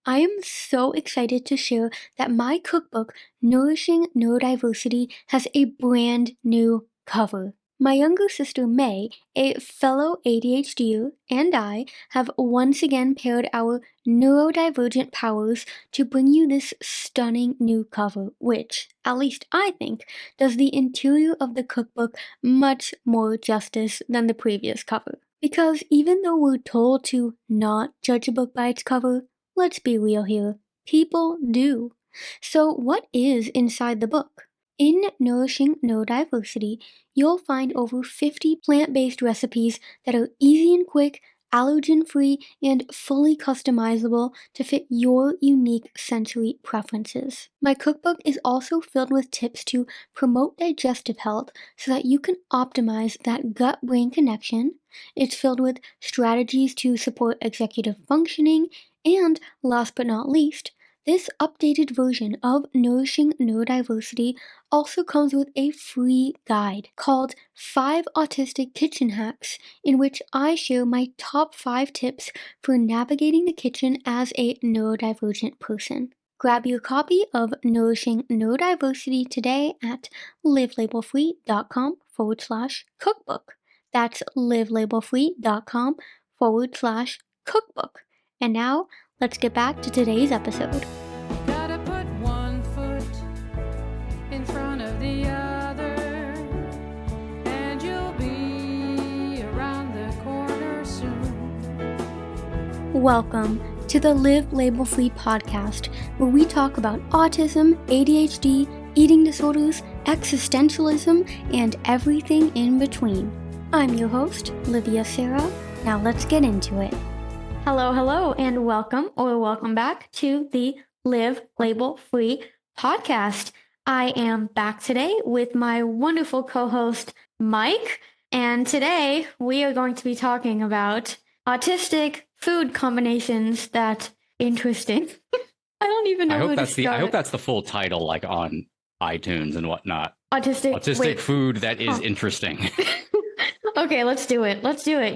I am so excited to share that my cookbook, Nourishing Neurodiversity, has a brand new cover. My younger sister May, a fellow ADHDer, and I have once again paired our neurodivergent powers to bring you this stunning new cover, which, at least I think, does the interior of the cookbook much more justice than the previous cover. Because even though we're told to not judge a book by its cover, let's be real here. People do. So, what is inside the book? In Nourishing Neurodiversity, you'll find over 50 plant based recipes that are easy and quick, allergen free, and fully customizable to fit your unique sensory preferences. My cookbook is also filled with tips to promote digestive health so that you can optimize that gut brain connection. It's filled with strategies to support executive functioning, and last but not least, this updated version of Nourishing Neurodiversity also comes with a free guide called 5 Autistic Kitchen Hacks, in which I share my top 5 tips for navigating the kitchen as a neurodivergent person. Grab your copy of Nourishing Neurodiversity today at livlabelfree.com/cookbook. That's livlabelfree.com/cookbook. And now, let's get back to today's episode. Gotta put one foot in front of the other, and you'll be around the corner soon. Welcome to the Liv Label Free Podcast, where we talk about autism, ADHD, eating disorders, existentialism, and everything in between. I'm your host, Livia Sara. Now let's get into it. Hello, and welcome back to the Liv Label Free Podcast. I am back today with my wonderful co-host, Mike, and today we are going to be talking about autistic food combinations that interesting. I don't even know I where hope to that's start. I hope that's the full title, like on iTunes and whatnot. Autistic food that is interesting. Okay, let's do it.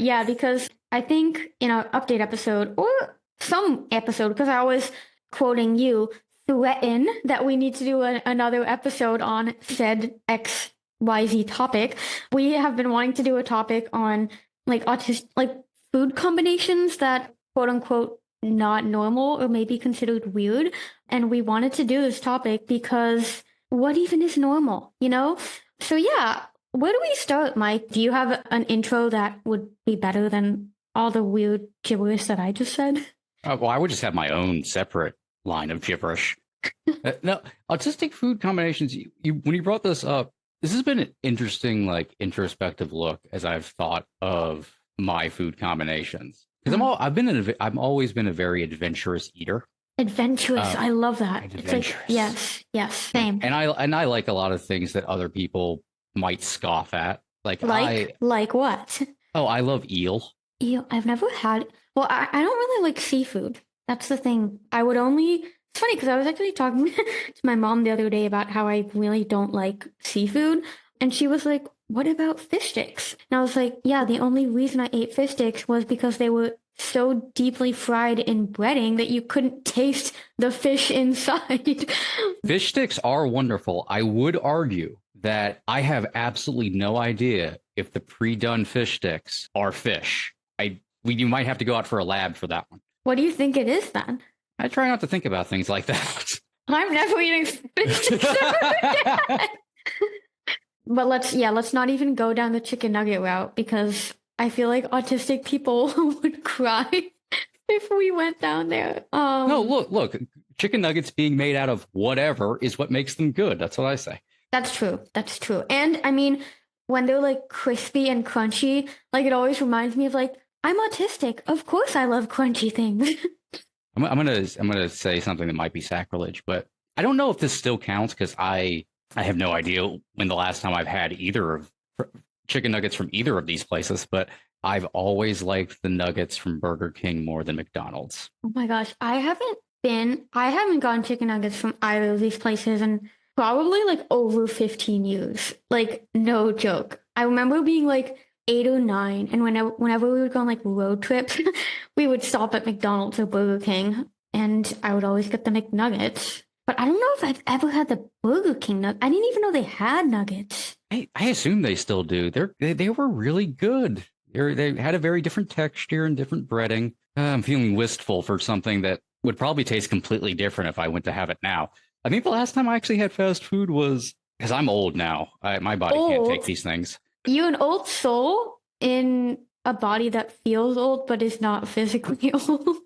Yeah, because I think in our update episode or some episode, because I was quoting you, threaten that we need to do another episode on said XYZ topic. We have been wanting to do a topic on like food combinations that quote unquote not normal or maybe considered weird. And we wanted to do this topic because what even is normal, you know? So yeah, where do we start, Mike? Do you have an intro that would be better than all the weird gibberish that I just said? Well, I would just have my own separate line of gibberish. No, autistic food combinations. When you brought this up, this has been an interesting, like, introspective look as I've thought of my food combinations. Because I've always been a very adventurous eater. Adventurous, I love that. Adventurous. It's like, yes, same. And I like a lot of things that other people might scoff at. Like what? Oh, I love eel. Eel, I've never had. Well, I don't really like seafood. That's the thing. It's funny because I was actually talking to my mom the other day about how I really don't like seafood. And she was like, what about fish sticks? And I was like, yeah, the only reason I ate fish sticks was because they were so deeply fried in breading that you couldn't taste the fish inside. Fish sticks are wonderful. I would argue that I have absolutely no idea if the pre-done fish sticks are fish. You might have to go out for a lab for that one. What do you think it is then? I try not to think about things like that. I'm never eating fish sticks ever again. But let's not even go down the chicken nugget route because I feel like autistic people would cry if we went down there. No, look, chicken nuggets being made out of whatever is what makes them good. That's what I say. That's true. And I mean, when they're like crispy and crunchy, like it always reminds me of like, I'm autistic. Of course I love crunchy things. I'm gonna say something that might be sacrilege, but I don't know if this still counts because I have no idea when the last time I've had either of chicken nuggets from either of these places, but I've always liked the nuggets from Burger King more than McDonald's. Oh my gosh, I haven't gotten chicken nuggets from either of these places in probably like over 15 years. Like, no joke. I remember being like 8 or 9, and whenever we would go on like road trips, we would stop at McDonald's or Burger King. and I would always get the McNuggets. But I don't know if I've ever had the Burger King nugget. I didn't even know they had nuggets. I assume they still do. They were really good. They had a very different texture and different breading. I'm feeling wistful for something that would probably taste completely different if I went to have it now. I think the last time I actually had fast food was because I'm old now. My body can't take these things. You an old soul in a body that feels old but is not physically old.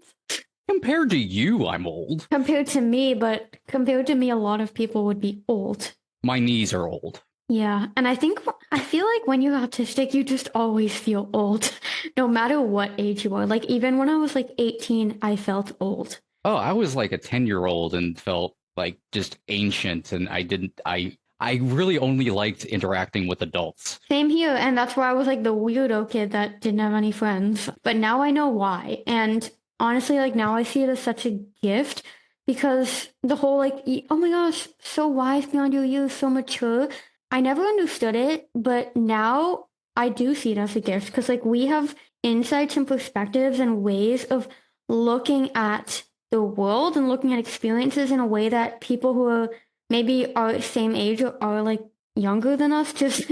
Compared to you, I'm old. Compared to me, a lot of people would be old. My knees are old. Yeah, and I feel like when you're autistic, you just always feel old, no matter what age you are. Like even when I was like 18, I felt old. Oh, I was like a 10-year-old and felt like just ancient, and I really only liked interacting with adults. Same here, and that's why I was like the weirdo kid that didn't have any friends. But now I know why, and honestly, like now I see it as such a gift because the whole like, oh my gosh, so wise beyond your years, so mature. I never understood it, but now I do see it as a gift because like we have insights and perspectives and ways of looking at the world and looking at experiences in a way that people who are maybe our same age or are like younger than us just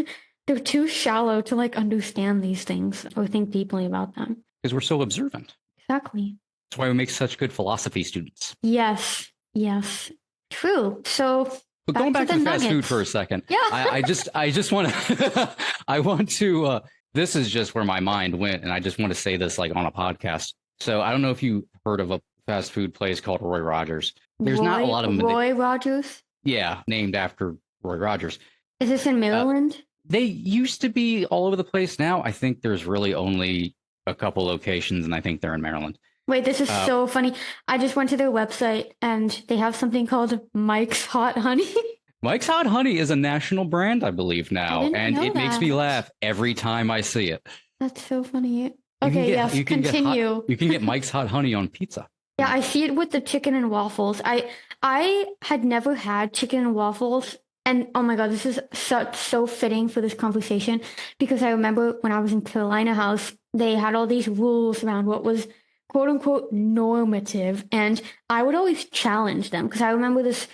they're too shallow to like understand these things or think deeply about them. Because we're so observant. Exactly. That's why we make such good philosophy students. Yes. True. So but going back to the fast food for a second, yeah. I just want to, I want to, this is just where my mind went. And I just want to say this like on a podcast. So I don't know if you heard of a fast food place called Roy Rogers. There's not a lot of them. Roy Rogers? Yeah, named after Roy Rogers. Is this in Maryland? They used to be all over the place. Now I think there's really only a couple locations, and I think they're in Maryland. Wait, this is so funny. I just went to their website, and they have something called Mike's Hot Honey. Mike's Hot Honey is a national brand, I believe now, and it makes me laugh every time I see it. That's so funny. Okay, yes, continue. You can get Mike's Hot Honey on pizza. Yeah, I see it with the chicken and waffles. I had never had chicken and waffles. And oh my God, this is so fitting for this conversation because I remember when I was in Carolina House, they had all these rules around what was quote unquote normative. And I would always challenge them because I remember this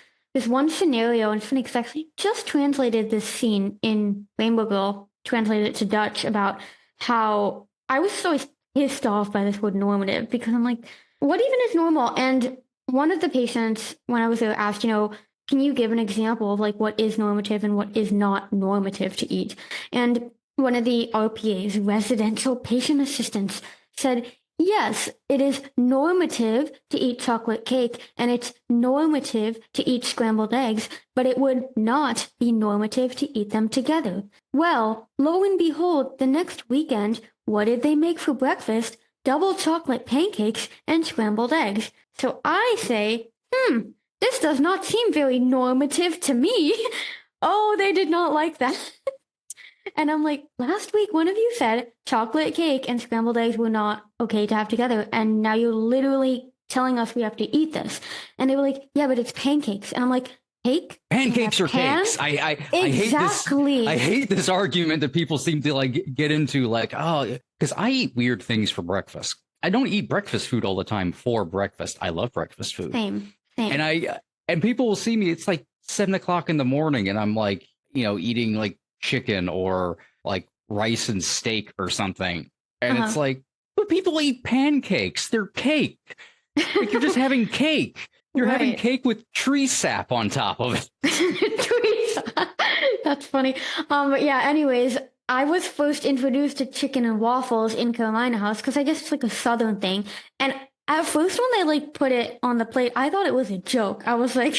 one scenario, and it's funny because I actually just translated this scene in Rainbow Girl, translated it to Dutch about how I was so pissed off by this word normative because I'm like, what even is normal? And one of the patients, when I was there, asked, can you give an example of like what is normative and what is not normative to eat? And one of the RPAs, residential patient assistants, said, yes, it is normative to eat chocolate cake and it's normative to eat scrambled eggs, but it would not be normative to eat them together. Well, lo and behold, the next weekend, what did they make for breakfast? Double chocolate pancakes and scrambled eggs. So I say, this does not seem very normative to me. Oh, they did not like that. And I'm like, last week, one of you said chocolate cake and scrambled eggs were not okay to have together. And now you're literally telling us we have to eat this. And they were like, yeah, but it's pancakes. And I'm like, cake? Pancakes are cakes. I hate this argument that people seem to like get into like, oh, because I eat weird things for breakfast. I don't eat breakfast food all the time for breakfast. I love breakfast food. Same. And people will see me. It's like 7 o'clock in the morning, and I'm like, eating like chicken or like rice and steak or something. And it's like, but people eat pancakes. They're cake. Like you're just having cake. You're having cake with tree sap on top of it. Tree sap. That's funny. But yeah, anyways, I was first introduced to chicken and waffles in Carolina House because I guess it's like a Southern thing. And at first when they like put it on the plate, I thought it was a joke. I was like,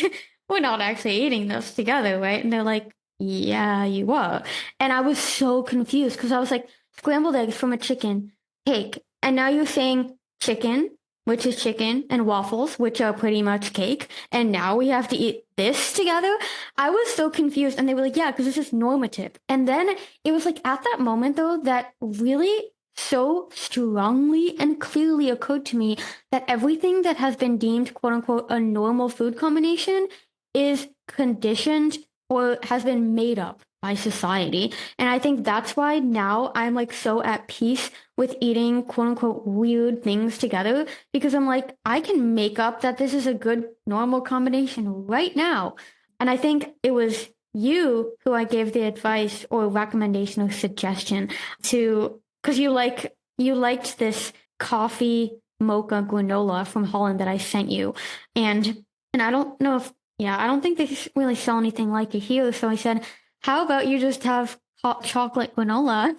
we're not actually eating this together, right? And they're like, yeah, you are. And I was so confused because I was like, scrambled eggs from a chicken, cake. And now you're saying chicken, which is chicken, and waffles, which are pretty much cake. And now we have to eat this together. I was so confused. And they were like, yeah, because this is normative. And then it was like at that moment, though, that really so strongly and clearly occurred to me that everything that has been deemed, quote unquote, a normal food combination is conditioned or has been made up by society. And I think that's why now I'm like so at peace with eating quote unquote weird things together, because I'm like, I can make up that this is a good normal combination right now. And I think it was you who I gave the advice or recommendation or suggestion to, because you liked this coffee mocha granola from Holland that I sent you. And I don't know if, yeah, I don't think they really sell anything like it here. So I said, how about you just have hot chocolate granola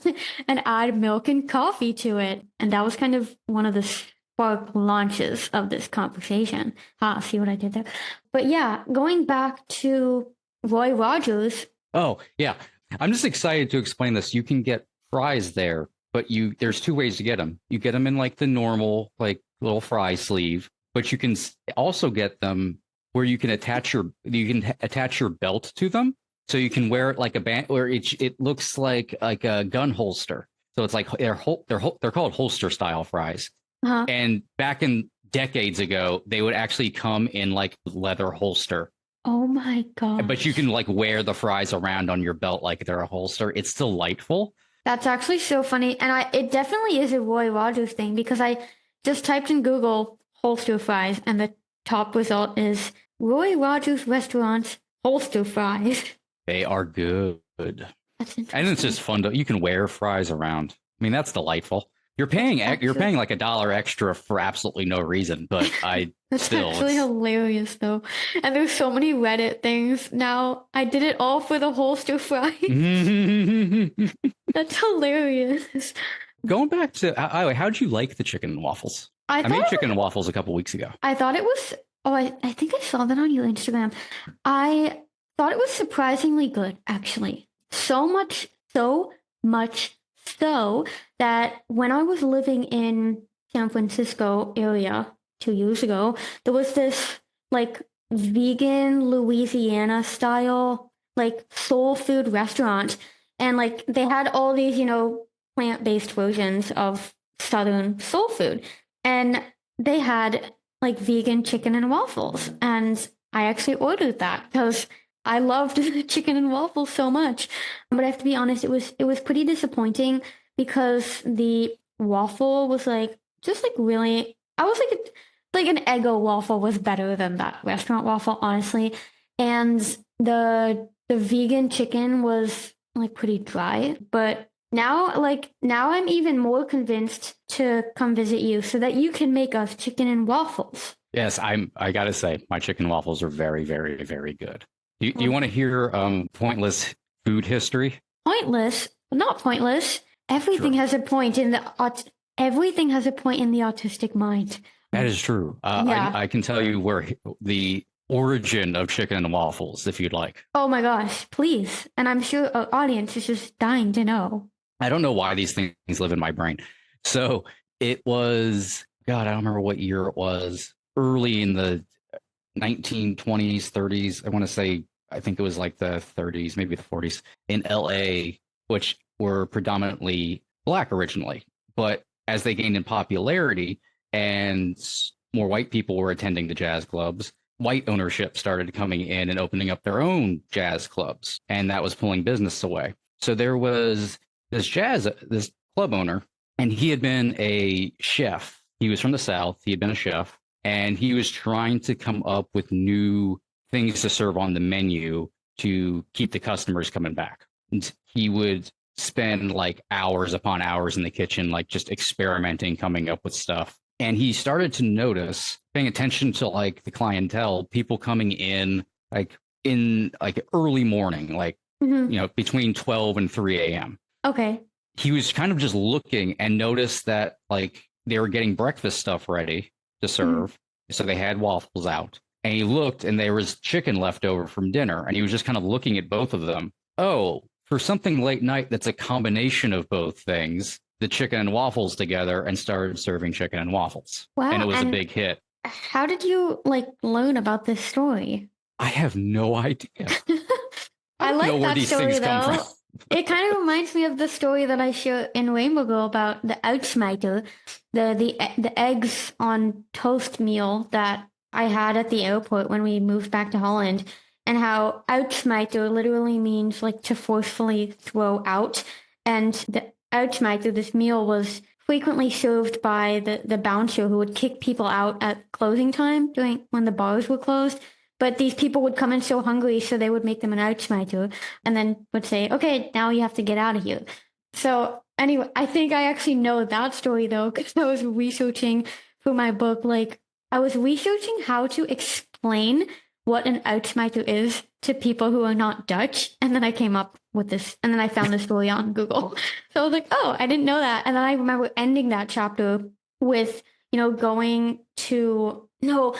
and add milk and coffee to it? And that was kind of one of the spark launches of this conversation. See what I did there? But yeah, going back to Roy Rogers. Oh, yeah. I'm just excited to explain this. You can get fries there, but there's two ways to get them. You get them in like the normal, like little fry sleeve, but you can also get them where you can attach your belt to them. So you can wear it like a band, where it looks like a gun holster. So it's like they're called holster style fries. Uh-huh. And back in decades ago, they would actually come in like leather holster. Oh my God. But you can like wear the fries around on your belt like they're a holster. It's delightful. That's actually so funny. And it definitely is a Roy Rogers thing, because I just typed in Google holster fries and the top result is Roy Rogers Restaurants holster fries. They are good. That's interesting. And it's just fun you can wear fries around. I mean, that's delightful. You're paying like $1 extra for absolutely no reason, but That's actually hilarious though. And there's so many Reddit things now. I did it all for the holster fries. That's hilarious. Going back to how'd you like the chicken and waffles? I made chicken and waffles a couple weeks ago. I thought it was. Oh, I think I saw that on your Instagram. I thought it was surprisingly good, actually. So much so that when I was living in San Francisco area 2 years ago, there was this like vegan Louisiana style like soul food restaurant, and like they had all these plant-based versions of Southern soul food, and they had like vegan chicken and waffles, and I actually ordered that because I loved chicken and waffles so much. But I have to be honest, it was pretty disappointing because the waffle was like just like really. I was like an Eggo waffle was better than that restaurant waffle, honestly, and the vegan chicken was like pretty dry. But now I'm even more convinced to come visit you so that you can make us chicken and waffles. Yes, I gotta say, my chicken waffles are very, very, very good. Do you want to hear pointless food history? Pointless? Not pointless. Everything has a point in the autistic mind. That is true. Yeah. I can tell you where the origin of chicken and waffles, if you'd like. Oh my gosh, please. And I'm sure our audience is just dying to know. I don't know why these things live in my brain. So it was, God, I don't remember what year it was. Early in the 1920s, 30s. I want to say, I think it was like the 30s, maybe the 40s in LA, which were predominantly Black originally. But as they gained in popularity and more white people were attending the jazz clubs, white ownership started coming in and opening up their own jazz clubs. And that was pulling business away. So there was this club owner, and he had been a chef. He was from the South. He had been a chef, and he was trying to come up with new things to serve on the menu to keep the customers coming back. And he would spend like hours upon hours in the kitchen, like just experimenting, coming up with stuff. And he started to notice, paying attention to like the clientele, people coming in early morning, like, between 12 and 3 a.m. Okay. He was kind of just looking and noticed that like they were getting breakfast stuff ready to serve. So they had waffles out, and he looked and there was chicken left over from dinner. And he was just kind of looking at both of them. Oh, for something late night that's a combination of both things, the chicken and waffles together, and started serving chicken and waffles. Wow. And it was a big hit. How did you learn about this story? I have no idea. I like that story though. It kind of reminds me of the story that I shared in Rainbow Girl about the uitsmijter, the eggs on toast meal that I had at the airport when we moved back to Holland. and how uitsmijter literally means like to forcefully throw out. And the uitsmijter, this meal, was frequently served by the bouncer who would kick people out at closing time during when the bars were closed. But these people would come in so hungry, so they would make them an uitsmijter and then would say, okay, now you have to get out of here. So anyway, I think I actually know that story though, because I was researching for my book. Like, I was researching how to explain what an uitsmijter is to people who are not Dutch. And then I came up with this, and then I found the story on Google. So I was like, oh, I didn't know that. And then I remember ending that chapter with, going to, no,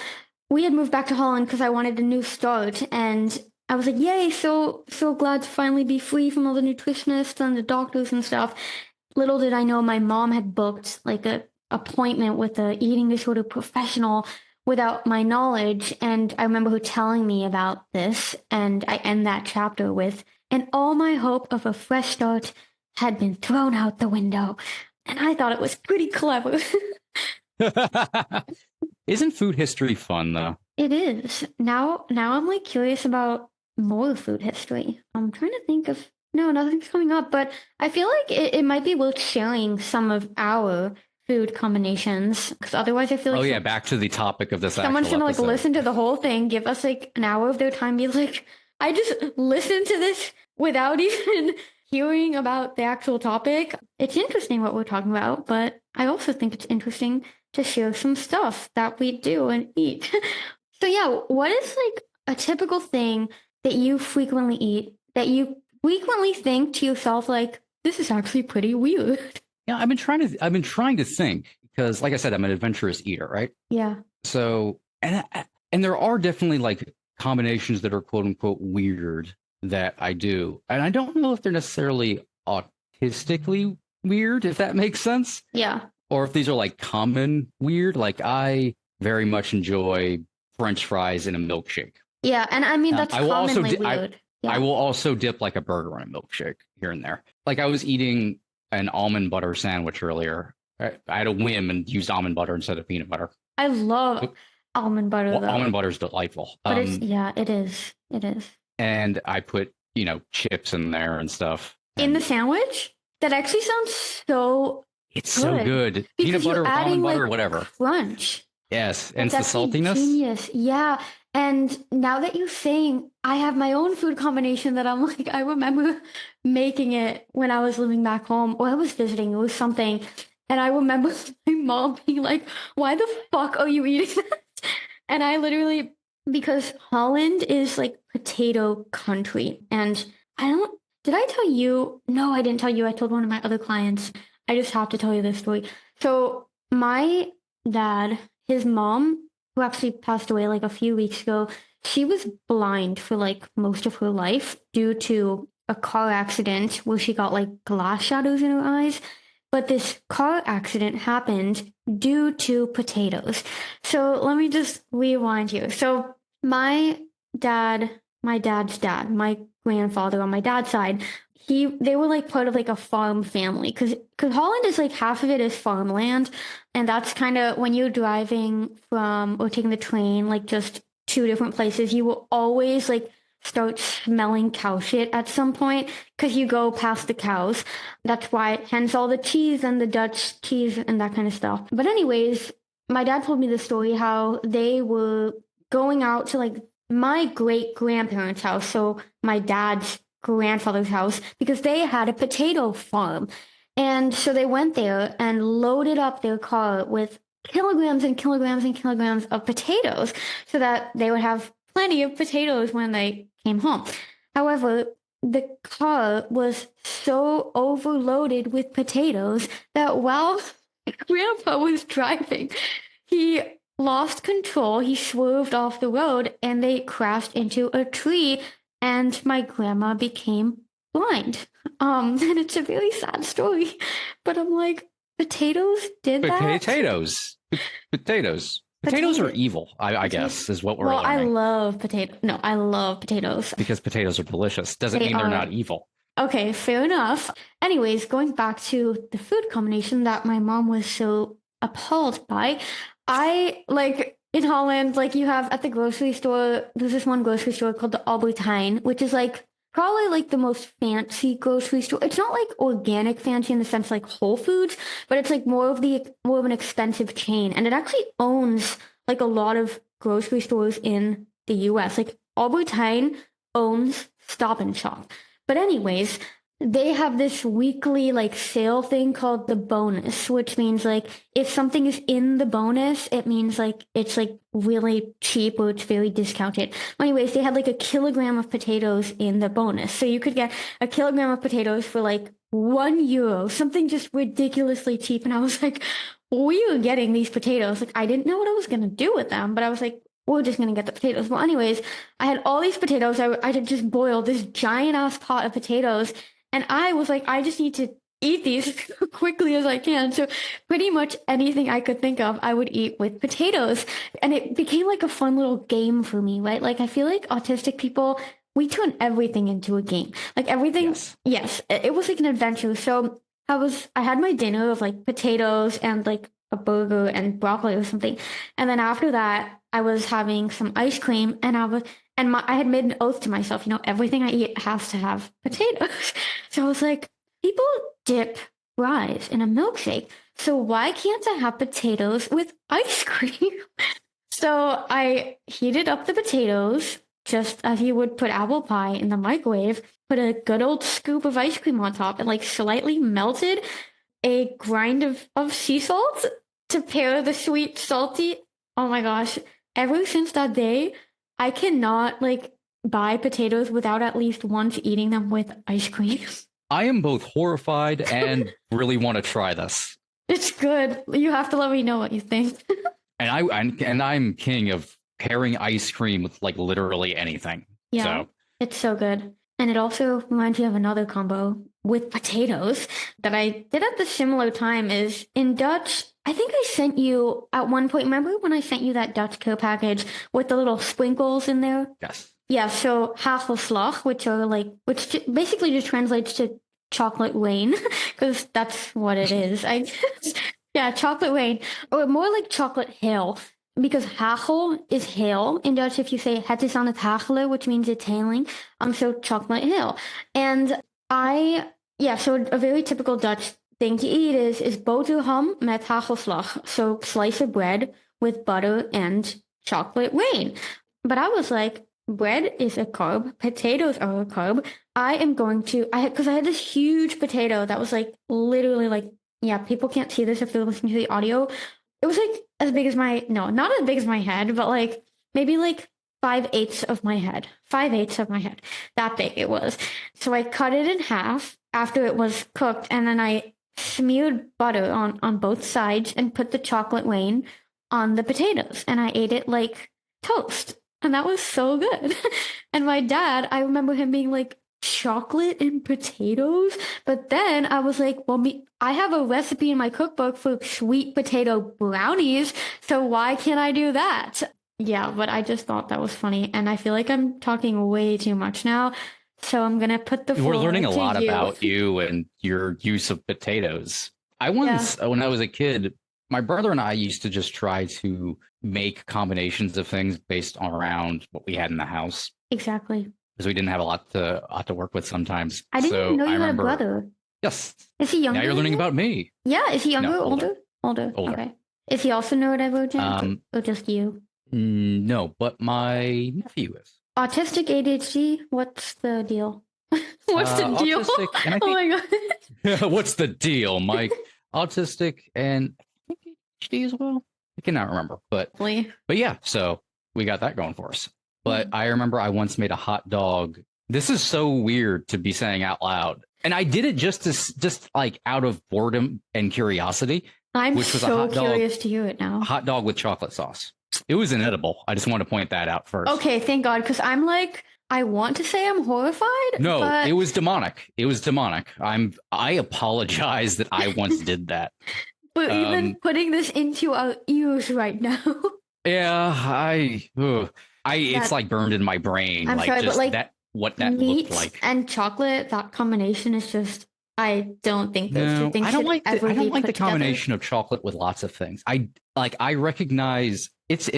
we had moved back to Holland because I wanted a new start. And I was like, yay, so glad to finally be free from all the nutritionists and the doctors and stuff. Little did I know my mom had booked like a appointment with a eating disorder professional without my knowledge. And I remember her telling me about this, and I end that chapter with, and all my hope of a fresh start had been thrown out the window. And I thought it was pretty clever. Isn't food history fun though? It is. Now I'm like curious about more food history. I'm trying to think of, no, nothing's coming up, but I feel like it might be worth sharing some of our food combinations, because otherwise I feel like back to the topic of this. Someone's gonna like listen to the whole thing, give us like an hour of their time, be like, I just listened to this without even hearing about the actual topic. It's interesting what we're talking about, but I also think it's interesting to share some stuff that we do and eat. So yeah, what is like a typical thing that you frequently eat that you frequently think to yourself like, this is actually pretty weird? Yeah, I've been trying to think, because like I said, I'm an adventurous eater, right? Yeah. So, and there are definitely like combinations that are quote unquote weird that I do. And I don't know if they're necessarily autistically weird, if that makes sense. Yeah. Or if these are like common weird. Like, I very much enjoy French fries in a milkshake. Yeah. And I mean, that's commonly weird. I will also dip like a burger in a milkshake here and there. Like, I was eating an almond butter sandwich earlier. I had a whim and used almond butter instead of peanut butter. I love almond butter, though. Almond butter is delightful. But it is. It is. And I put, chips in there and stuff. In the sandwich? That actually sounds so It's good. So good. Peanut butter, almond butter, whatever. Crunch. Yes. And it's the saltiness. Genius. Yeah. And now that you're saying, I have my own food combination that I'm like, I remember making it when I was living back home, or I was visiting, it was something. And I remember my mom being like, why the fuck are you eating that? And I literally, because Holland is like potato country. And did I tell you? No, I didn't tell you. I told one of my other clients. I just have to tell you this story. So my dad, his mom, who actually passed away like a few weeks ago, she was blind for like most of her life due to a car accident where she got like glass shadows in her eyes. But this car accident happened due to potatoes. So let me just rewind here. So my dad's dad, my grandfather on my dad's side, they were like part of like a farm family, because Holland is like half of it is farmland, and that's kind of when you're driving from or taking the train like just two different places, you will always like start smelling cow shit at some point because you go past the cows. That's why, hence all the cheese and the Dutch cheese and that kind of stuff. But anyways, my dad told me the story how they were going out to like my great grandparents' house, so my dad's grandfather's house, because they had a potato farm. And so they went there and loaded up their car with kilograms and kilograms and kilograms of potatoes so that they would have plenty of potatoes when they came home. However, the car was so overloaded with potatoes that while Grandpa was driving, he lost control. He swerved off the road and they crashed into a tree, and my grandma became blind. And it's a really sad story, but I'm like, potatoes did that? Potatoes are evil, I guess, is what we're learning. I love potatoes. Because potatoes are delicious. Doesn't mean they're not evil. Okay, fair enough. Anyways, going back to the food combination that my mom was so appalled by, I in Holland, like you have at the grocery store, there's this one grocery store called the Albertijn, which is like probably like the most fancy grocery store. It's not like organic fancy in the sense like Whole Foods, but it's like more of an expensive chain. And it actually owns like a lot of grocery stores in the US. Like Albertijn owns Stop and Shop. But anyways, they have this weekly like sale thing called the bonus, which means like if something is in the bonus, it means like it's like really cheap or it's very discounted. Anyways, they had like a kilogram of potatoes in the bonus. So you could get a kilogram of potatoes for like €1, something just ridiculously cheap. And I was like, we are getting these potatoes. Like I didn't know what I was going to do with them, but I was like, we're just going to get the potatoes. Well, anyways, I had all these potatoes. I had just boiled this giant ass pot of potatoes. And I was like, I just need to eat these as quickly as I can. So pretty much anything I could think of, I would eat with potatoes. And it became like a fun little game for me, right? Like I feel like autistic people, we turn everything into a game. Like everything, yes, it was like an adventure. So I had my dinner of like potatoes and like a burger and broccoli or something. And then after that, I was having some ice cream and I had made an oath to myself, everything I eat has to have potatoes. So I was like, people dip fries in a milkshake. So why can't I have potatoes with ice cream? So I heated up the potatoes just as you would put apple pie in the microwave, put a good old scoop of ice cream on top and like slightly melted a grind of sea salt to pair the sweet salty. Oh my gosh. Ever since that day, I cannot like buy potatoes without at least once eating them with ice cream. I am both horrified and really want to try this. It's good. You have to let me know what you think. And I'm king of pairing ice cream with like literally anything. Yeah, so. It's so good. And it also reminds me of another combo with potatoes that I did at the similar time is in Dutch. I think I sent you at one point. Remember when I sent you that Dutch care package with the little sprinkles in there? Yes. Yeah. So hagelslag, which basically just translates to chocolate rain, because that's what it is. I guess. Yeah, chocolate rain, or more like chocolate hail. Because hagel is hail in Dutch. If you say het is aan het hagelen, which means it's hailing, so chocolate hail. And so a very typical Dutch thing to eat is boterham met hagelslag. So slice of bread with butter and chocolate rain. But I was like, bread is a carb, potatoes are a carb. Because I had this huge potato that was like literally like, yeah, people can't see this if they're listening to the audio. It was like as big as not as big as my head, but like maybe like 5/8 of my head. 5/8 of my head. That big it was. So I cut it in half after it was cooked, and then I smeared butter on both sides and put the chocolate rain on the potatoes, and I ate it like toast. And that was so good. And my dad, I remember him being like, chocolate and potatoes? But then I was like, well, I have a recipe in my cookbook for sweet potato brownies, so why can't I do that? Yeah, but I just thought that was funny, and I feel like I'm talking way too much now, so I'm gonna put the floor. We're learning a lot you. about you and your use of potatoes. When I was a kid, my brother and I used to just try to make combinations of things based around what we had in the house. Exactly. Because we didn't have a lot to work with sometimes. I didn't know you had a brother. Yes. Is he younger? Now you're learning about me. Yeah. Is he younger? No, Older. Okay. Is he also neurodivergent or just you? No, but my nephew is. Autistic ADHD? What's the deal? What's the deal? Autistic, oh my God. What's the deal, Mike? Autistic and I think ADHD as well. I cannot remember. But yeah, so we got that going for us. But I remember I once made a hot dog. This is so weird to be saying out loud. And I did it just like out of boredom and curiosity. I'm so curious to hear it now. Hot dog with chocolate sauce. It was inedible. I just want to point that out first. Okay, thank God. Because I'm like, I want to say I'm horrified. No, but... it was demonic. I apologize that I once did that. But even putting this into our ears right now. Yeah, it's like burned in my brain. I'm sorry, just but like that what that meat looked like. And chocolate, that combination is just, I don't think those two things I don't like ever I don't like the together. combination of chocolate with lots of things. like I recognize it's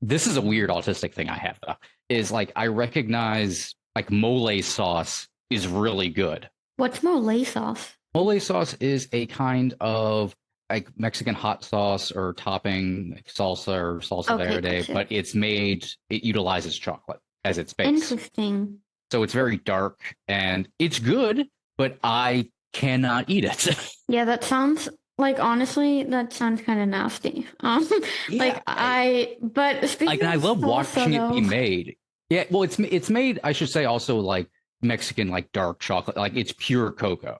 this is a weird autistic thing I have though, is like I recognize like mole sauce is really good. What's mole sauce? Mole sauce is a kind of like Mexican hot sauce or topping, like salsa or salsa verde, gotcha. but it utilizes chocolate as its base. Interesting. So it's very dark and it's good, but I cannot eat it. Yeah, that sounds like, honestly, that sounds kind of nasty. Like but speaking like, and I of love salsa, watching it be though, made. Yeah, well, it's made, I should say, also like Mexican, like dark chocolate, like it's pure cocoa.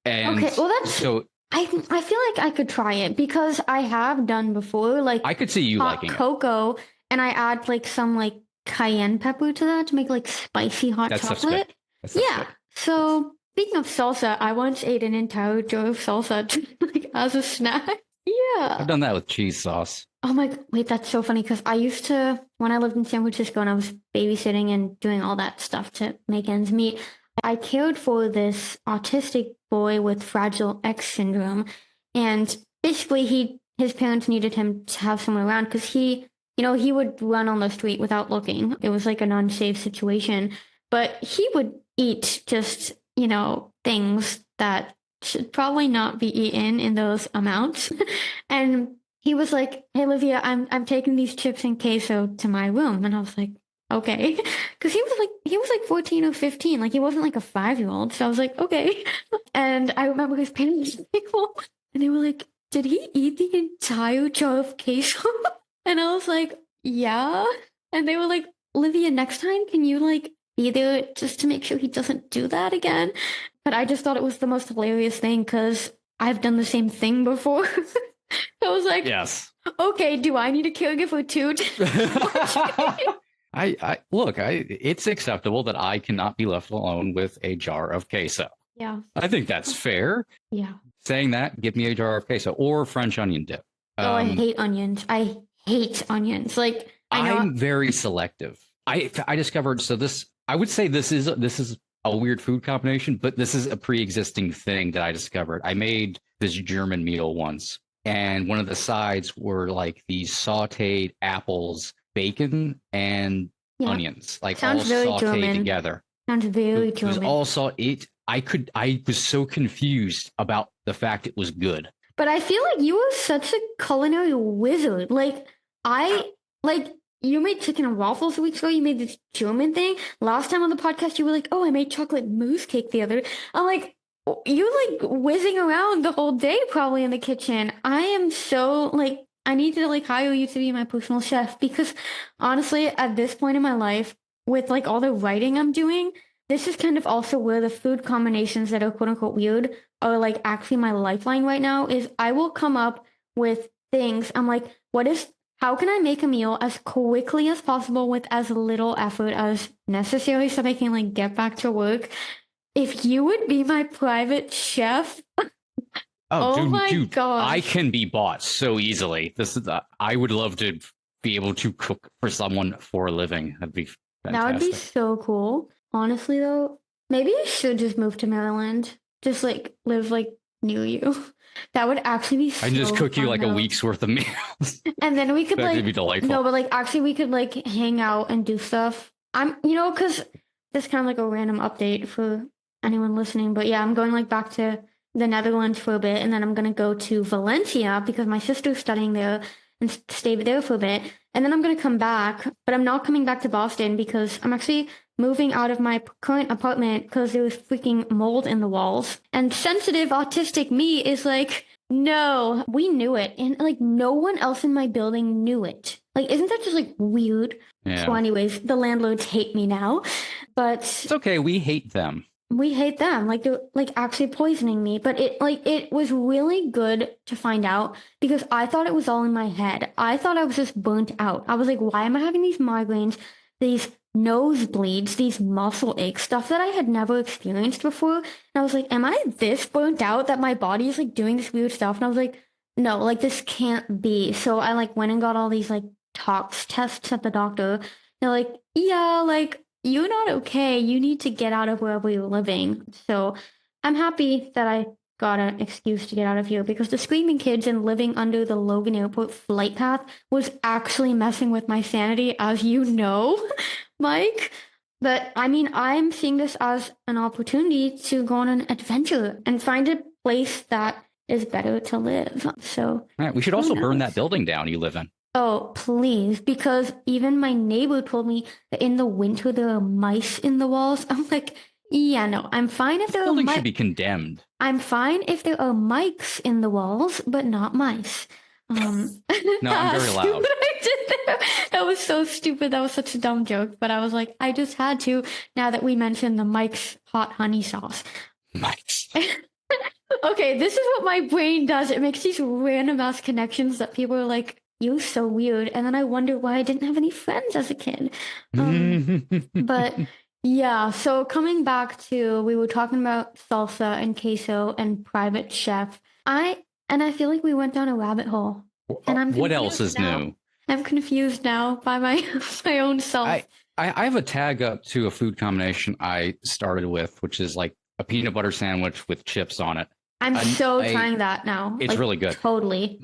And okay, well, that's so I feel like I could try it because I have done before, like I could see you hot liking it. cocoa, and I add like some like cayenne pepper to that to make like spicy hot That stuff's good. chocolate. That stuff's Yeah. good. So speaking of salsa, I once ate an entire jar of salsa like as a snack. Yeah. I've done that with cheese sauce. Oh my, wait, that's so funny because I used to, when I lived in San Francisco and I was babysitting and doing all that stuff to make ends meet, I cared for this autistic boy with Fragile X syndrome. And basically, his parents needed him to have someone around because he would run on the street without looking. It was like an unsafe situation. But he would eat just, things that should probably not be eaten in those amounts. And he was like, "Hey, Livia, I'm taking these chips and queso to my room," and I was like, "Okay," because he was like 14 or 15, like he wasn't like a 5-year-old. So I was like, "Okay," and I remember his parents and they were like, "Did he eat the entire jar of queso?" And I was like, "Yeah," and they were like, "Livia, next time, can you like be there just to make sure he doesn't do that again?" But I just thought it was the most hilarious thing because I've done the same thing before. I was like, Yes. "Okay, do I need a caregiver too?" It's acceptable that I cannot be left alone with a jar of queso. Yeah. I think that's fair. Yeah. Saying that, give me a jar of queso or French onion dip. Oh, I hate onions. I hate onions. Like I'm very selective. I discovered, so I would say this is a weird food combination, but this is a pre-existing thing that I discovered. I made this German meal once, and one of the sides were like these sauteed apples, bacon, and onions, like sounds all very sauteed German. together. Sounds very It was German. also I was so confused about the fact it was good. But I feel like you are such a culinary wizard. You made chicken and waffles a week ago. You made this German thing. Last time on the podcast, you were like, "Oh, I made chocolate mousse cake the other day." I'm like, you're like whizzing around the whole day probably in the kitchen. I am so like, I need to like hire you to be my personal chef because honestly, at this point in my life, with like all the writing I'm doing, this is kind of also where the food combinations that are quote unquote weird are like actually my lifeline right now. Is I will come up with things. I'm like, how can I make a meal as quickly as possible with as little effort as necessary so I can like get back to work? If you would be my private chef, oh my God, I can be bought so easily. I would love to be able to cook for someone for a living. That'd be fantastic. That would be so cool. Honestly, though, maybe I should just move to Maryland. Just like live like near you. That would actually be so I can just cook you like fun, a though. week's worth of meals. And then we could That'd like be delightful. no, but like actually we could like hang out and do stuff. Because this is kind of like a random update for anyone listening. But yeah, I'm going like back to the Netherlands for a bit, and then I'm gonna go to Valencia because my sister's studying there and stay there for a bit. And then I'm gonna come back, but I'm not coming back to Boston because I'm actually moving out of my current apartment because there was freaking mold in the walls. And sensitive autistic me is like, no, we knew it. And like no one else in my building knew it. Like, isn't that just like weird? Yeah. So anyways, the landlords hate me now, but it's okay. We hate them. We hate them. Like they're like actually poisoning me. But it was really good to find out because I thought it was all in my head. I thought I was just burnt out. I was like, why am I having these migraines, these nosebleeds, these muscle aches, stuff that I had never experienced before? And I was like, am I this burnt out that my body is like doing this weird stuff? And I was like, no, like this can't be. So I like went and got all these like tox tests at the doctor. They're like, yeah, like you're not okay. You need to get out of wherever you're living. So I'm happy that I got an excuse to get out of here because the screaming kids and living under the Logan Airport flight path was actually messing with my sanity, as you know, Mike. But I mean, I'm seeing this as an opportunity to go on an adventure and find a place that is better to live. So Right, we should also burn that building down you live in. Oh, please, because even my neighbor told me that in the winter there are mice in the walls. I'm like, yeah, no, I'm fine if there are Building should be condemned. I'm fine if there are mics in the walls, but not mice. No, I'm very loud. That was so stupid. That was such a dumb joke. But I was like, I just had to now that we mentioned the Mike's hot honey sauce. Mike's. Okay, this is what my brain does. It makes these random ass connections that people are like, you're so weird. And then I wonder why I didn't have any friends as a kid. But yeah, so coming back to, we were talking about salsa and queso and private chef. I feel like we went down a rabbit hole. And I'm what else is now. new? I'm confused now by my own self. I have a tag up to a food combination I started with, which is like a peanut butter sandwich with chips on it. I'm trying that now. It's really good. Totally.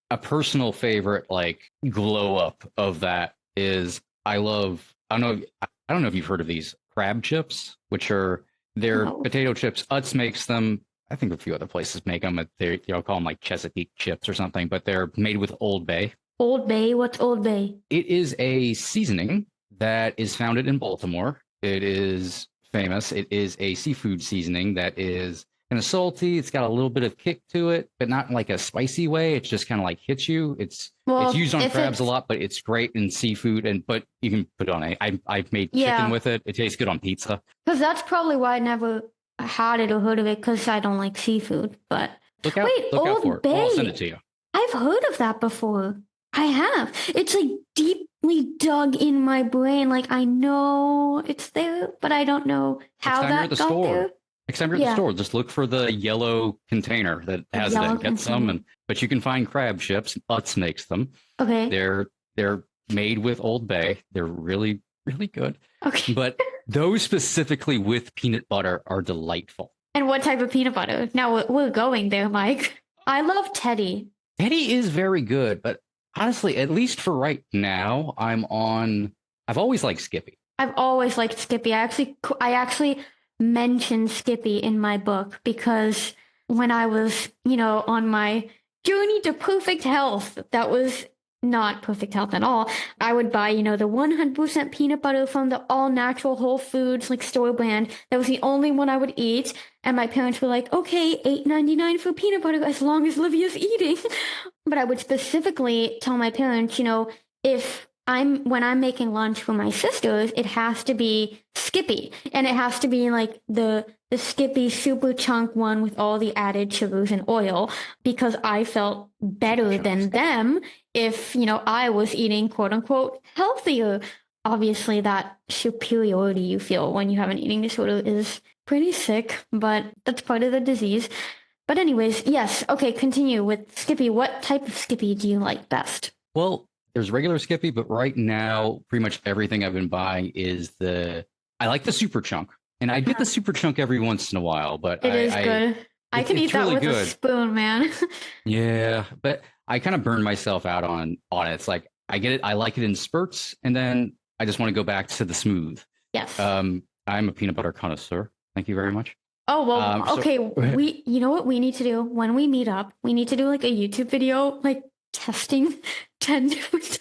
A personal favorite, like, glow up of that is I don't know if you've heard of these crab chips, which are potato chips. Utz makes them. I think a few other places make them. They'll call them like Chesapeake chips or something, but they're made with Old Bay. Old Bay? What's Old Bay? It is a seasoning that is founded in Baltimore. It is famous. It is a seafood seasoning that is kind of salty. It's got a little bit of kick to it, but not in like a spicy way. It's just kind of like hits you. It's used on crabs a lot, but it's great in seafood. But you can put it on I've made chicken with it. It tastes good on pizza. Because that's probably why I never had it or heard of it, because I don't like seafood. But look out for it. I'll send it to you. I've heard of that before. I have. It's like deeply dug in my brain. Like I know it's there, but I don't know how that got there. Next time you're at the store, just look for the yellow container that has it. Get some, but you can find crab chips. Utz makes them. Okay. They're made with Old Bay. They're really, really good. Okay. But those specifically with peanut butter are delightful. And what type of peanut butter? Now we're going there, Mike. I love Teddy. Teddy is very good, but honestly, at least for right now, I've always liked Skippy. I've always liked Skippy. I actually mentioned Skippy in my book because when I was, on my journey to perfect health, that was not perfect health at all. I would buy, the 100% peanut butter from the all natural Whole Foods, like store brand. That was the only one I would eat. And my parents were like, okay, $8.99 for peanut butter as long as Livia's eating. But I would specifically tell my parents, when I'm making lunch for my sisters, it has to be Skippy. And it has to be like the Skippy super chunk one with all the added sugars and oil, because I felt better than them if, I was eating quote unquote healthier. Obviously that superiority you feel when you have an eating disorder is pretty sick, but that's part of the disease. But anyways, yes. Okay, continue with Skippy. What type of Skippy do you like best? Well, there's regular Skippy, but right now, pretty much everything I've been buying is I like the super chunk. And I get the super chunk every once in a while, but it is good. I can eat that really with a spoon, man. Yeah, but I kind of burn myself out on it. It's like I get it, I like it in spurts, and then I just want to go back to the smooth. Yes. I'm a peanut butter connoisseur. Thank you very much. Oh, well, okay. You know what we need to do when we meet up? We need to do like a YouTube video, like testing 10 different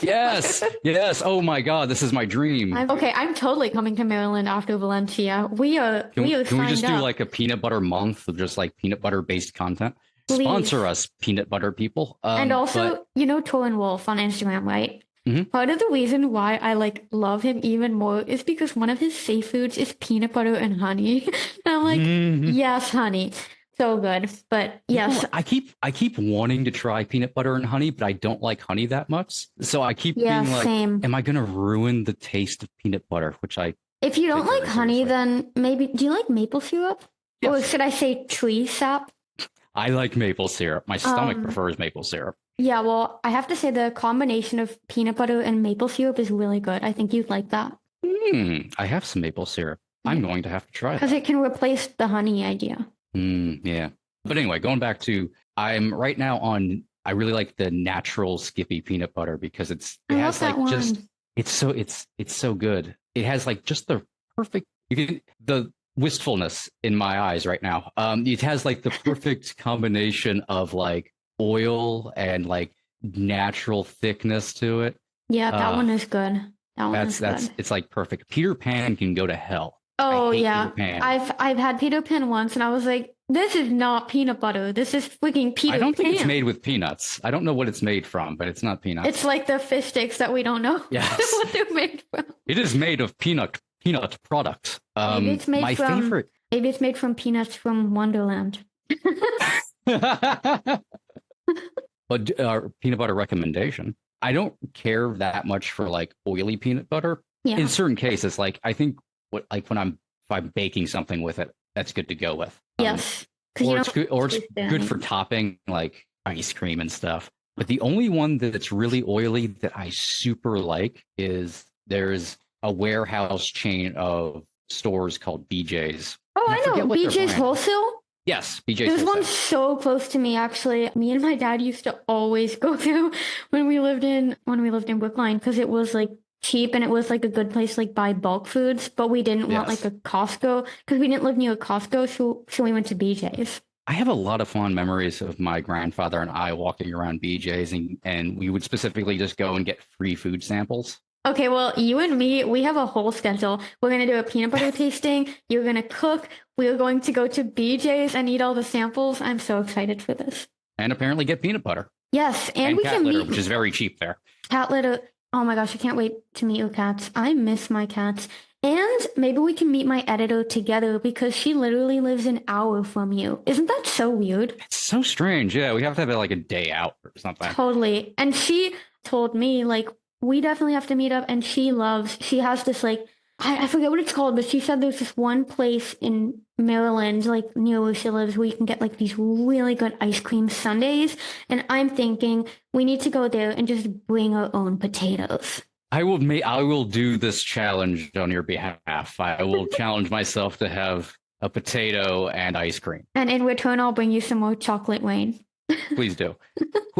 Yes. Oh my God, this is my dream. I'm totally coming to Maryland after Valencia. Can we just do like a peanut butter month of just like peanut butter based content? Please. Sponsor us, peanut butter people. And also, Torin Wolf on Instagram, right? Mm-hmm. Part of the reason why I love him even more is because one of his safe foods is peanut butter and honey. And I'm like, yes, honey. So good. But yes, I keep wanting to try peanut butter and honey, but I don't like honey that much. So I keep being like, am I going to ruin the taste of peanut butter? If you don't like honey, then maybe, do you like maple syrup? Yes. Or should I say tree sap? I like maple syrup. My stomach prefers maple syrup. Yeah, well, I have to say the combination of peanut butter and maple syrup is really good. I think you'd like that. I have some maple syrup. I'm going to have to try it. Because it can replace the honey idea. Yeah. But anyway, going back to, I'm right now on, I really like the natural Skippy peanut butter because it I love has that like just, one. it's so good. It has like just the perfect, the wistfulness in my eyes right now. It has like the perfect combination of like oil and like natural thickness to it. Yeah, that one is good. That one is good. It's like perfect. Peter Pan can go to hell. I Oh hate yeah, Peter Pan. I've had Peter Pan once, and I was like, this is not peanut butter. This is freaking Peter I don't think it's Pan. made with peanuts. I don't know what it's made from, but it's not peanuts. It's like the fish sticks that we don't know Yes. what they're made from. It is made of peanut products. Maybe it's made My from favorite. maybe it's made from peanuts from Wonderland. But peanut butter recommendation. I don't care that much for like oily peanut butter. Yeah. In certain cases, like I think if I'm baking something with it, that's good to go with. Yes. Or it's good for topping like ice cream and stuff. But the only one that's really oily that I super like is there's a warehouse chain of stores called BJ's. Oh, I know. BJ's Wholesale? Yes, BJ's There's Wholesale. one so close to me, actually. Me and my dad used to always go to when we lived in Brookline because it was like cheap and it was like a good place to like buy bulk foods, but we didn't want like a Costco because we didn't live near a Costco, so we went to BJ's. I have a lot of fond memories of my grandfather and I walking around BJ's and we would specifically just go and get free food samples. Okay, well, you and me, we have a whole schedule. We're going to do a peanut butter tasting. You're going to cook. We're going to go to BJ's and eat all the samples. I'm so excited for this. And apparently get peanut butter. Yes, and we cat can litter, meet, which is very cheap there. Cat litter. Oh my gosh, I can't wait to meet your cats. I miss my cats. And maybe we can meet my editor together because she literally lives an hour from you. Isn't that so weird? It's so strange. Yeah, we have to have like a day out or something. Totally. And she told me, like, we definitely have to meet up. And she has this, like, I forget what it's called, but she said there's this one place in Maryland, like near where she lives, where you can get like these really good ice cream sundaes. And I'm thinking we need to go there and just bring our own potatoes. I will do this challenge on your behalf. I will challenge myself to have a potato and ice cream. And in return, I'll bring you some more chocolate rain. Please do.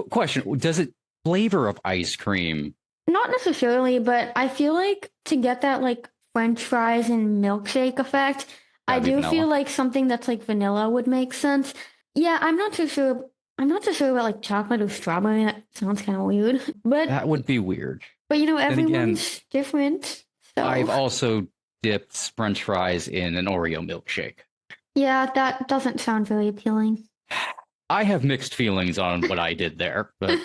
Question: does it flavor of ice cream? Not necessarily, but I feel like to get that like French fries and milkshake effect, I do feel like something that's like vanilla would make sense. Yeah, I'm not too sure about like chocolate or strawberry. That sounds kind of weird, but that would be weird. But you know, everyone's different. So. I've also dipped French fries in an Oreo milkshake. Yeah, that doesn't sound very appealing. I have mixed feelings on what I did there, but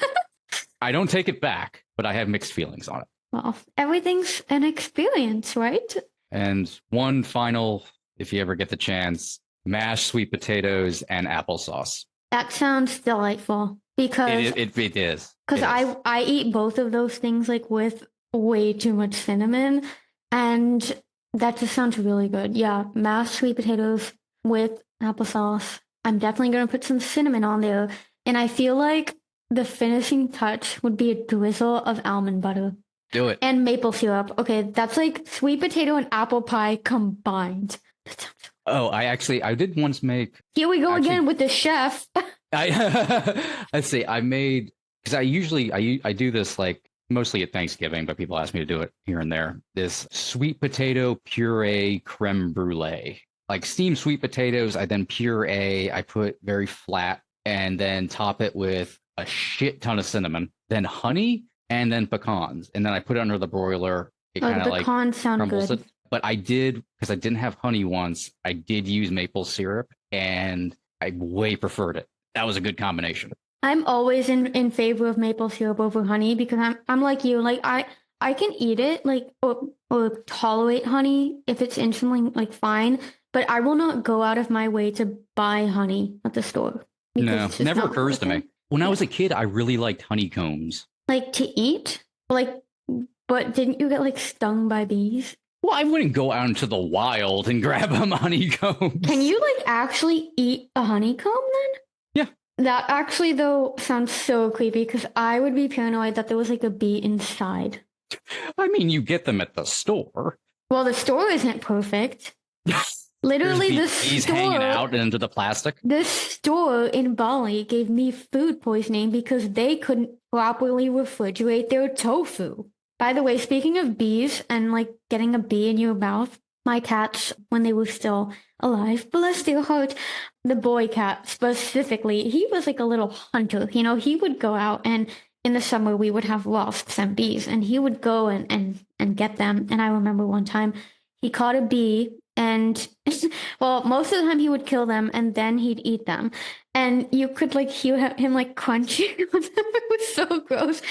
I don't take it back. But I have mixed feelings on it. Well, everything's an experience, right? And one final, if you ever get the chance, mashed sweet potatoes and applesauce. That sounds delightful because it is. Because I eat both of those things like with way too much cinnamon, and that just sounds really good. Yeah, mashed sweet potatoes with applesauce. I'm definitely gonna put some cinnamon on there, and I feel like the finishing touch would be a drizzle of almond butter. Do it. And maple syrup. Okay, that's like sweet potato and apple pie combined. Oh, I did once make... Here we go again with the chef. Let's see, I made... Because I do this like mostly at Thanksgiving, but people ask me to do it here and there. This sweet potato puree creme brulee. Like steamed sweet potatoes, I then puree, I put very flat, and then top it with a shit ton of cinnamon, then honey, and then pecans. And then I put it under the broiler. It kind of like crumbles it. But I did, because I didn't have honey once, I did use maple syrup, and I way preferred it. That was a good combination. I'm always in favor of maple syrup over honey because I'm like you. Like I can eat it like or tolerate honey if it's instantly like fine, but I will not go out of my way to buy honey at the store. No, never occurs to me. When I was a kid, I really liked honeycombs. Like to eat? Like, but didn't you get like stung by bees? Well, I wouldn't go out into the wild and grab a honeycomb. Can you like actually eat a honeycomb then? Yeah. That actually though sounds so creepy because I would be paranoid that there was like a bee inside. I mean, you get them at the store. Well, the store isn't perfect. Literally, bees hanging out into the plastic. The store in Bali gave me food poisoning because they couldn't properly refrigerate their tofu. By the way, speaking of bees and like getting a bee in your mouth, my cats, when they were still alive, bless their heart, the boy cat specifically, he was like a little hunter. You know, he would go out, and in the summer we would have wasps and bees, and he would go and get them. And I remember one time he caught a bee, and well, most of the time he would kill them and then he'd eat them. And you could like hear him like crunching on them. It was so gross.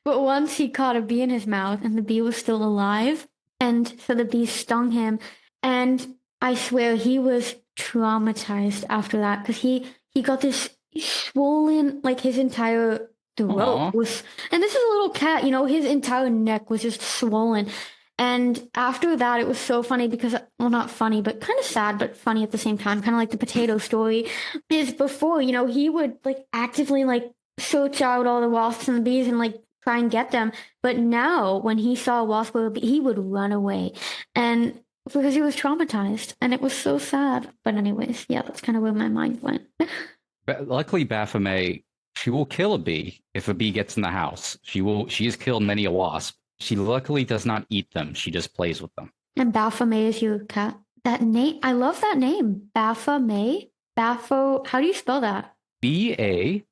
But once he caught a bee in his mouth and the bee was still alive, and so the bee stung him. And I swear he was traumatized after that because he got this swollen, like his entire throat was, and this is a little cat, you know, his entire neck was just swollen. And after that, it was so funny because, well, not funny, but kind of sad, but funny at the same time, kind of like the potato story, is before, you know, he would like actively like search out all the wasps and the bees and like try and get them. But now when he saw a wasp or a bee, he would run away. And because he was traumatized, and it was so sad. But anyways, yeah, that's kind of where my mind went. Luckily, Baphomet, she will kill a bee if a bee gets in the house. She has killed many a wasp. She luckily does not eat them. She just plays with them. And Baphomet is your cat. That name, I love that name. Baphomet? How do you spell that? Baphomet.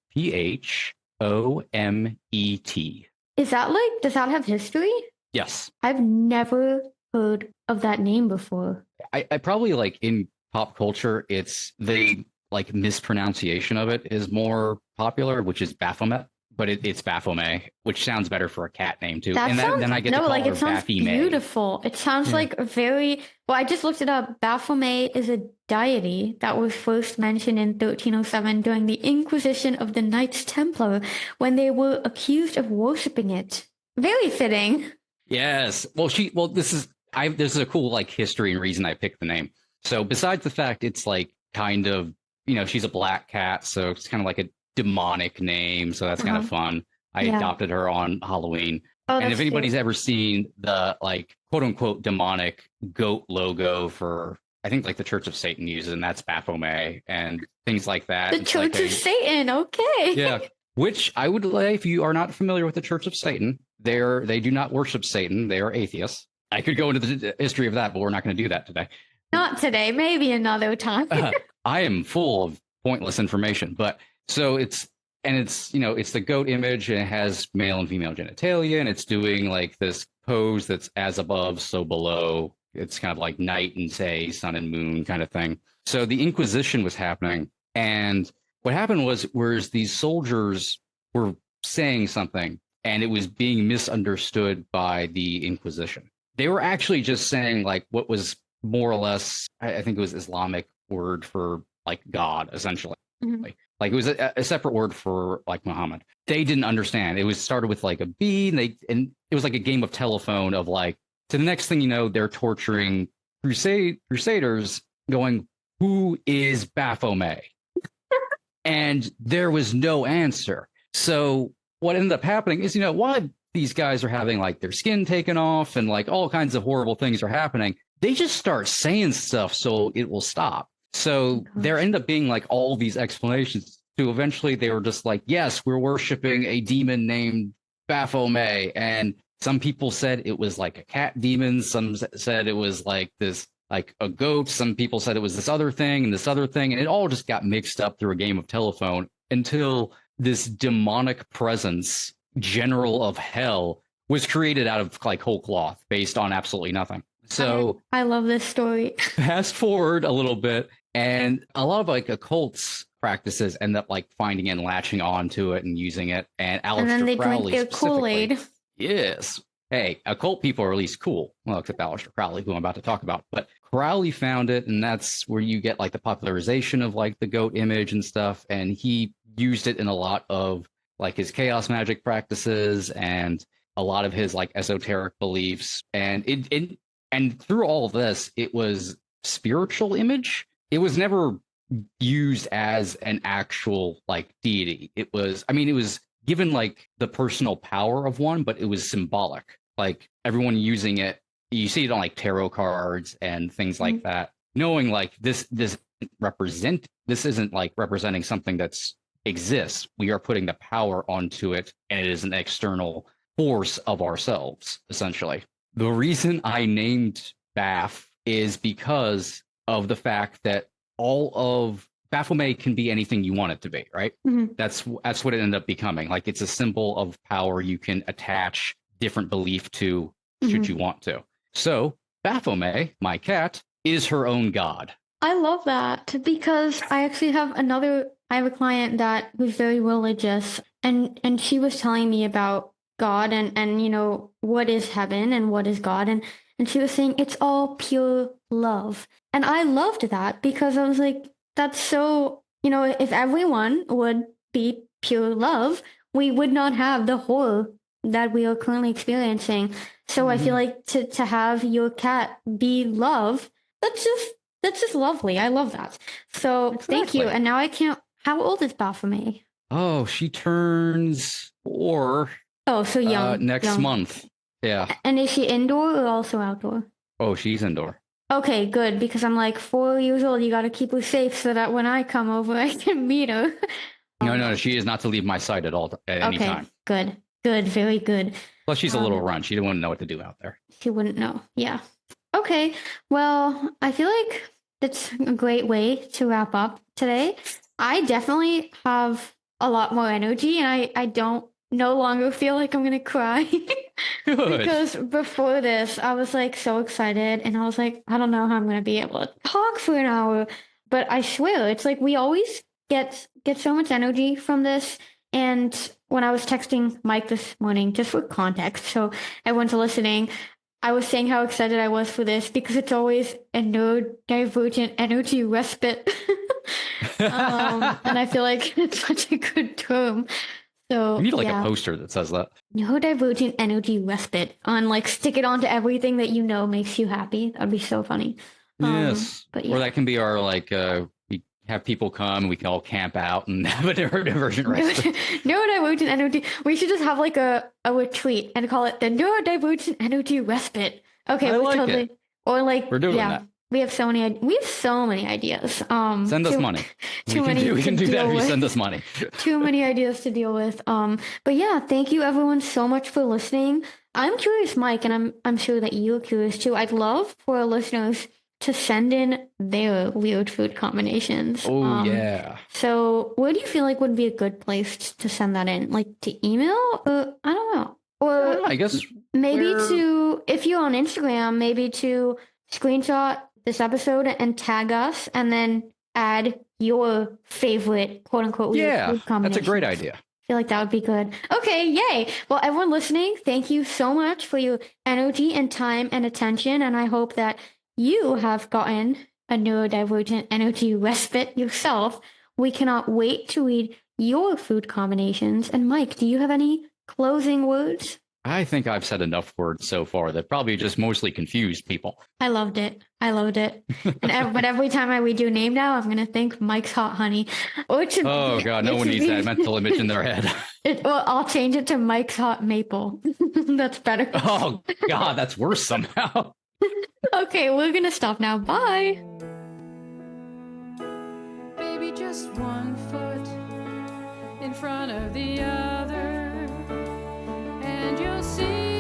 Is that like, does that have history? Yes. I've never heard of that name before. I probably like in pop culture, it's the like mispronunciation of it is more popular, which is Baphomet. But it's Baphomet, which sounds better for a cat name too. Then I get to call her it sounds beautiful. It sounds like a very, well, I just looked it up. Baphomet is a deity that was first mentioned in 1307 during the Inquisition of the Knights Templar when they were accused of worshipping it. Very fitting. Yes. Well, this is a cool like history and reason I picked the name. So besides the fact it's like kind of, you know, she's a black cat, so it's kind of like a demonic name, so that's kind of fun. I adopted her on Halloween. And if anybody's ever seen the like quote unquote demonic goat logo for, I think like the Church of Satan uses, and that's Baphomet and things like that. The Church of Satan, okay. Yeah. Which I would say, if you are not familiar with the Church of Satan, they do not worship Satan. They are atheists. I could go into the history of that, but we're not going to do that today. Not today, maybe another time. I am full of pointless information, but so it's the goat image, and it has male and female genitalia, and it's doing like this pose that's as above, so below. It's kind of like night and day, sun and moon kind of thing. So the Inquisition was happening, and what happened was these soldiers were saying something, and it was being misunderstood by the Inquisition. They were actually just saying like what was more or less, I think it was Islamic word for like God, essentially. Mm-hmm. Like it was a separate word for like Muhammad. They didn't understand. It was started with like a B, and it was like a game of telephone of like, to the next thing you know, they're torturing crusaders going, who is Baphomet? And there was no answer. So what ended up happening is, you know, while these guys are having like their skin taken off and like all kinds of horrible things are happening, they just start saying stuff so it will stop. So there ended up being like all these explanations to eventually they were just like, yes, we're worshiping a demon named Baphomet. And some people said it was like a cat demon. Some said it was like this, like a goat. Some people said it was this other thing and this other thing. And it all just got mixed up through a game of telephone until this demonic presence, general of hell, was created out of like whole cloth based on absolutely nothing. So I love this story. Fast forward a little bit, and a lot of like occults practices end up like finding and latching on to it and using it. And Aleister Crowley drink their Kool-Aid. Yes. Hey, occult people are at least cool. Well, except Aleister Crowley, who I'm about to talk about. But Crowley found it, and that's where you get like the popularization of like the goat image and stuff. And he used it in a lot of like his chaos magic practices and a lot of his like esoteric beliefs. And and through all of this, it was spiritual image. It was never used as an actual like deity. It was given like the personal power of one, but it was symbolic. Like everyone using it, you see it on like tarot cards and things like that. knowing like this isn't like representing something that's exists. We are putting the power onto it, and it is an external force of ourselves, essentially. The reason I named Baph is because of the fact that all of Baphomet can be anything you want it to be, right? Mm-hmm. That's what it ended up becoming. Like it's a symbol of power you can attach different belief to should you want to. So Baphomet, my cat, is her own god. I love that because I actually have a client that who's very religious, and she was telling me about God and you know, what is heaven and what is God, and she was saying it's all pure love. And I loved that because I was like, that's so, you know, if everyone would be pure love, we would not have the horror that we are currently experiencing. So I feel like to have your cat be love, that's just lovely. I love that. So thank you. And now I can't. How old is Baphomet? Oh, she turns 4. Oh, so young. Next month. Yeah. And is she indoor or also outdoor? Oh, she's indoor. Okay, good. Because I'm like 4 years old. You got to keep her safe so that when I come over, I can meet her. No, she is not to leave my sight at any time. Good. Very good. Plus, she's a little runt. She wouldn't know what to do out there. She wouldn't know. Yeah. Okay. Well, I feel like that's a great way to wrap up today. I definitely have a lot more energy, and I don't no longer feel like I'm gonna cry. Good. Because before this, I was like so excited, and I was like, I don't know how I'm gonna be able to talk for an hour. But I swear, it's like we always get so much energy from this. And when I was texting Mike this morning, just for context, so everyone's listening, I was saying how excited I was for this because it's always a neurodivergent energy respite. And I feel like it's such a good term. So you need like a poster that says that. Neurodivergent energy respite on like stick it onto everything that you know makes you happy. That'd be so funny. Yes. But Or that can be our like we have people come and we can all camp out and have a neurodivergent respite. Neurodivergent energy. We should just have like a retreat and call it the neurodivergent energy respite. Okay, I like it. Or like we're doing that. We have so many ideas. Send us money. We can do that if you send us money. Too many ideas to deal with. But yeah, thank you everyone so much for listening. I'm curious, Mike, and I'm sure that you're curious too. I'd love for our listeners to send in their weird food combinations. Oh yeah. So where do you feel like would be a good place to send that in? Like to email? Or I don't know. Or I guess maybe to, if you're on Instagram, maybe to screenshot this episode and tag us and then add your favorite quote unquote weird food combination. That's a great idea. I feel like that would be good. Okay, yay. Well, everyone listening, thank you so much for your energy and time and attention. And I hope that you have gotten a neurodivergent energy respite yourself. We cannot wait to read your food combinations. And Mike, do you have any closing words? I think I've said enough words so far that probably just mostly confused people. I loved it. But every time I read your name now, I'm going to think Mike's Hot Honey. Oh, God, no one needs that mental image in their head. I'll change it to Mike's Hot Maple. That's better. Oh, God, that's worse somehow. Okay, we're going to stop now. Bye. Baby, just one foot in front of the other, and you'll see